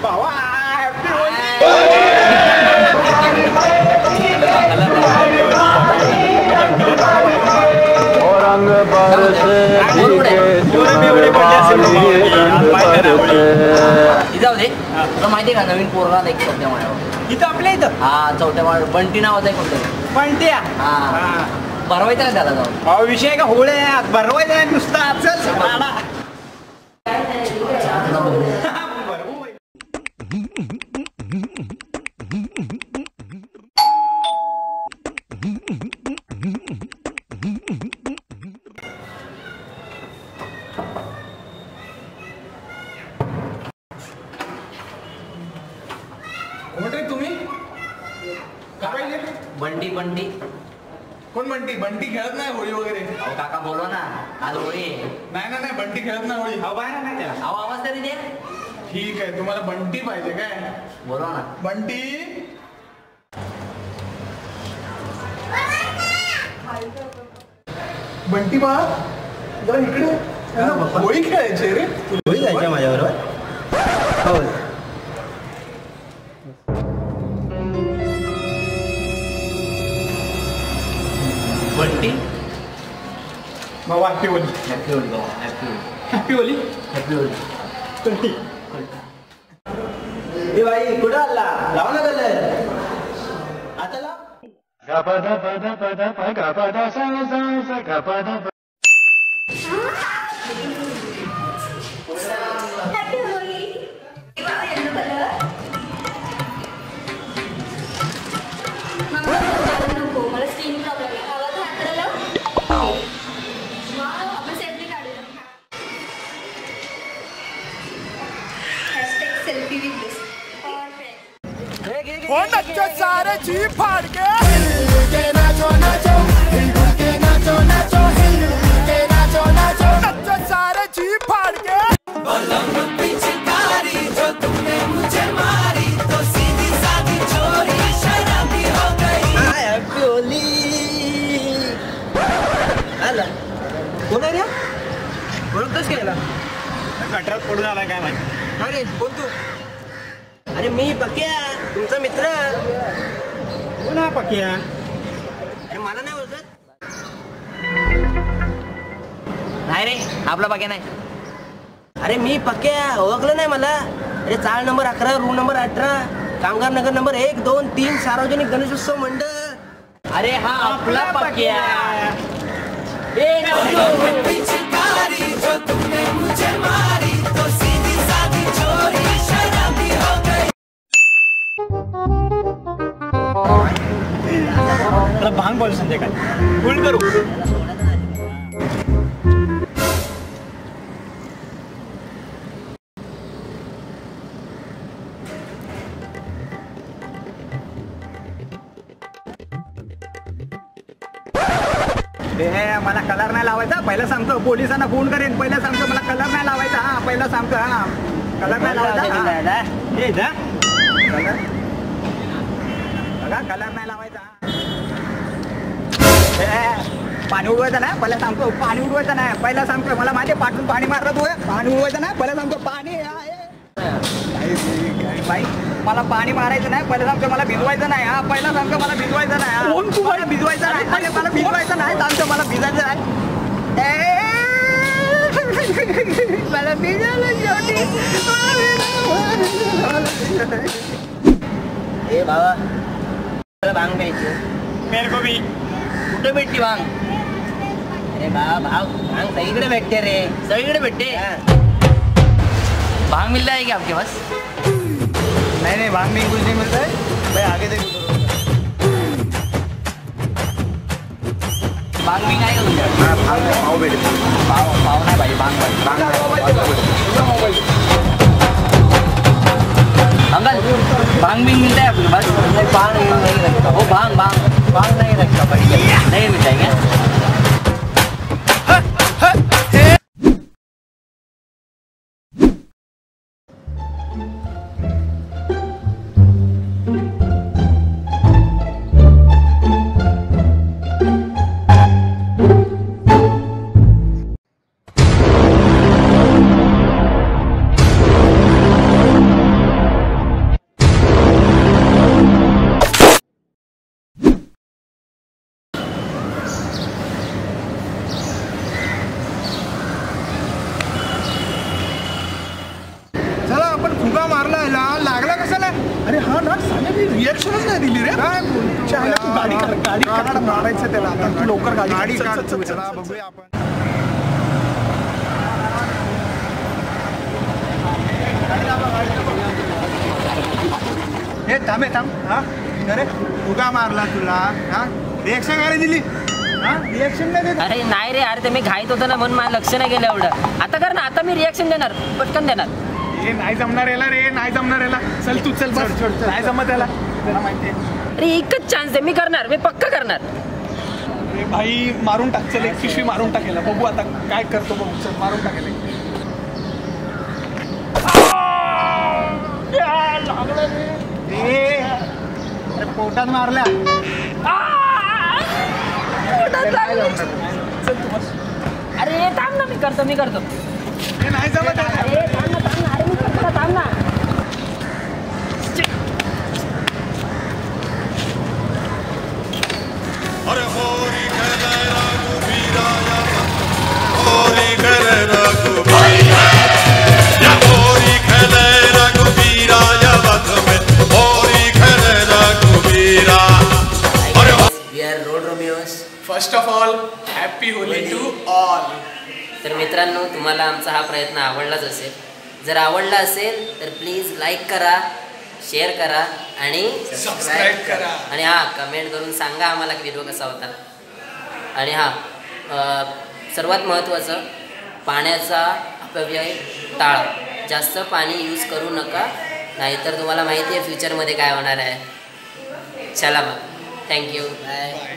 भावा happy Holy. रंग बरसे जाऊ दे. तुला माहिती का नवीन पोरगा एक चौथ्या माळ्यावर इथं आपल्या इथं हा चौथ्या माळ्यावर बंटी नावाचा एक कोणतं म्हणत्या हा भरवायचं ना त्याला जाऊन विषय का होळे भरवायचं नुसता चल आला. तुम्ही काय पाहिजे? बंटी बंटी कोण बंटी? बंटी खेळत नाही होळी वगैरे. अहो काका बोलो ना आज होळी आहे. नाही बंटी खेळत नाही होळी. हवा आहे ना त्याला. अहो आवाज तरी दे. ठीक आहे तुम्हाला बंटी पाहिजे काय? बोलो ना बंटी. बंटी बा जरा इकडे होळी खेळायची रे. होळी जायच्या माझ्याबरोबर. हो बंटी बाबा हॅपी होळी. हॅपी होळी बाबा happy Holi happy Holi. Happy Holi. ए बाई कुठं आला लाव ना कलर आता लाव. सारे जी फाड़ के सारे जी फाड़ के जो तुमने मुझे मारी तो सीधी सादी चोरी शराबी हो गई. Happy Holy. आला कोण आहे रे? ओळखतोस केला गटरात पडून आलाय काय माहिती. अरे कोण तू? अरे मी पक्या तुमचा मित्र. कोण आहे पक्या? अरे मला नाही ओळखत. नाही रे आपला बाकी नाही. अरे मी पक्या ओळखलं नाही मला. अरे चाळ नंबर 11 रूम नंबर 18 कामगार नगर नंबर 1 2 3 सार्वजनिक गणेशोत्सव मंडळ. अरे हा आपला पक्या. भांग बोल संध्याकाळी फुल करू. मला कलर नाही लावायचा. पहिला सांगतो पोलिसांना फोन करेन. पहिला सांगतो मला कलर नाही लावायचा. हा पहिला सांगतो. हा कलर नाही लावायचा. हे जा कलर नाही लावायचा. पाणी उडवायचं नाही. पहिला सांगतो पाणी उडवायचं नाही. पहिला सांगतो मला माझे पाठून पाणी मारत तू. पाणी उडवायचं नाही. पहिला सांगतो पाणी बाई मला पाणी मारायचं नाही. पहिला सांगतो मला भिजवायचं नाही. हा पहिला सांगतो मला भिजवायचं नाही. मला भिजवायचं नाही. पहिले मला भिजवायचं नाही. सांगतो मला भिजायचं नाही. मला भिजवलं शेवटी. ए बाबा भांग प्यायची. मेरे को भी कुठे भेटती भांग? अरे बाबा भांग सगळीकडे भेटते रे. सगळीकडे भेटते. भांग मिलता है क्या आपके पास? नहीं भांग में कुछ नहीं मिलता है भाई. आगे देखो भांग भी नाही का तुमच्याकडे? पाव भेटेल. पाव नाही भाई. भांग अंकल भांग भी मिलता है आपके पास? भांग नहीं रखता वो. भांग नहीं रखता भाई. नहीं मिलता है क्या? उगा मारला लागला कशाला? अरे हा ना साने रिएक्शनच नाही दिली रे. काय बोलतो? गाडी मारायचं त्याला आता. तू लवकर गाडी काढ. चला बघूया आपण. हे थांब हा अरे उगा मारला तुला हा रिएक्शन काय दिली हा रिएक्शन नाही देत. अरे नाही रे, अरे ते मी घाईत होतो ना म्हणून माझं लक्ष नाही गेलं एवढं. आता कर ना, आता मी रिएक्शन देणार, पटकन देणार. हे नाही जमणार याला रे, नाही जमणार याला. चल तू चल बस. नाही जमत याला, त्याला माहिती आहे. अरे एकच चान्स आहे, मी करणार, मी पक्का करणार. अरे भाई मारून टाक. चल एक पिशवी मारून टाकेला. बघू आता काय करतो. बघू चल मारून टाकेला. अरे पोटात मारल्या. चल तू बस. अरे थांब ना, मी करतो. हे नाही जमत याला. अरे थांब ना, अरे मी करतो, थांब ना. अरे होरी खेले रघुबीराया होरी खेले रघुबीरा या होरी खेले रघुबीराया वध में होरी खेले रघुबीरा. अरे we are road Romeos. First of all happy Holi to all. तर मित्रांनो, तुम्हाला आमचा हा प्रयत्न आवडलाच असेल. जर आवडला असेल तर प्लीज लाईक करा, शेअर करा आणि सबस्क्राईब करा. आणि हां, कमेंट करून सांगा आम्हाला की व्हिडिओ कसा होता. आणि हां, सर्वात महत्त्वाचं, पाण्याचा अपव्यय टाळा. जास्त पाणी यूज करू नका, नाहीतर तुम्हाला माहिती आहे फ्युचरमध्ये काय होणार आहे. चला मग, थँक्यू, बाय.